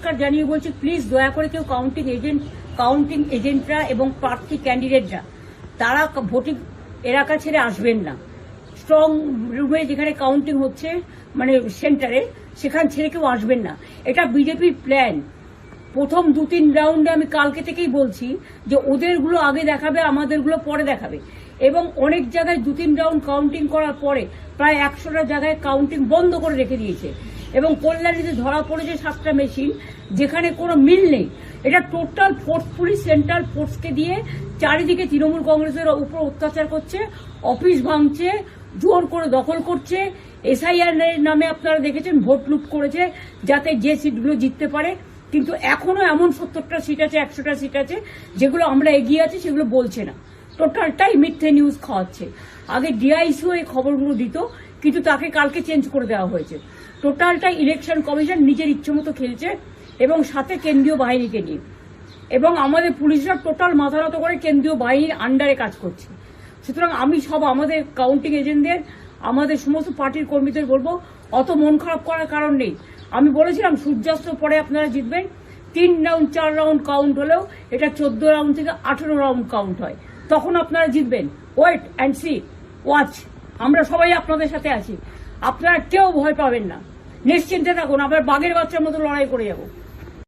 পরিষ্কার জানিয়ে বলছি, প্লিজ দয়া করে কেউ কাউন্টিং এজেন্টরা এবং প্রার্থী ক্যান্ডিডেটরা তারা ভোটিং এলাকা ছেড়ে আসবেন না। স্ট্রং রুমে যেখানে কাউন্টিং হচ্ছে মানে সেন্টারে, সেখান ছেড়ে কেউ আসবেন না। এটা বিজেপির প্ল্যান। প্রথম 2-3 রাউন্ডে আমি কালকে থেকেই বলছি যে ওদেরগুলো আগে দেখাবে, আমাদেরগুলো পরে দেখাবে। এবং অনেক জায়গায় 2-3 রাউন্ড কাউন্টিং করার পরে প্রায় 100টা জায়গায় কাউন্টিং বন্ধ করে রেখে দিয়েছে। এবং কল্যাণীতে ধরা পড়েছে 7টা মেশিন যেখানে কোনো মিল নেই। এটা টোটাল ফোর্স, পুলিশ সেন্ট্রাল ফোর্সকে দিয়ে চারিদিকে তৃণমূল কংগ্রেসের উপর অত্যাচার করছে, অফিস ভাঙছে, জোর করে দখল করছে। এসআইআর নামে আপনারা দেখেছেন ভোট লুট করেছে যাতে যে সিটগুলো জিততে পারে। কিন্তু এখনো এমন 70টা সিট আছে, 100টা সিট আছে যেগুলো আমরা এগিয়ে আছি, সেগুলো বলছে না। টোটালটাই মিথ্যে নিউজ খাওয়াচ্ছে। আগে ডিআইসিও এই খবরগুলো দিত, কিন্তু তাকে কালকে চেঞ্জ করে দেওয়া হয়েছে। টোটালটাই ইলেকশন কমিশন নিজের ইচ্ছে মতো খেলছে এবং সাথে কেন্দ্রীয় বাহিনীকে নিয়ে। এবং আমাদের পুলিশরা টোটাল মাথা নত করে কেন্দ্রীয় বাহিনীর আন্ডারে কাজ করছে। সুতরাং আমি সব আমাদের কাউন্টিং এজেন্টদের, আমাদের সমস্ত পার্টির কর্মীদের বলবো, অত মন খারাপ করার কারণ নেই। আমি বলেছিলাম সূর্যাস্তের পরে আপনারা জিতবেন। 3 রাউন্ড 4 রাউন্ড কাউন্ট হলেও এটা 14 রাউন্ড থেকে 18 রাউন্ড কাউন্ট হয়, তখন আপনারা জিতবেন। Wait and see, watch. আমরা সবাই আপনাদের সাথে আছি, আপনারা কেউ ভয় পাবেন না, নিশ্চিন্তে থাকুন। আমরা বাঘের বাচ্চার মতো লড়াই করে যাবো।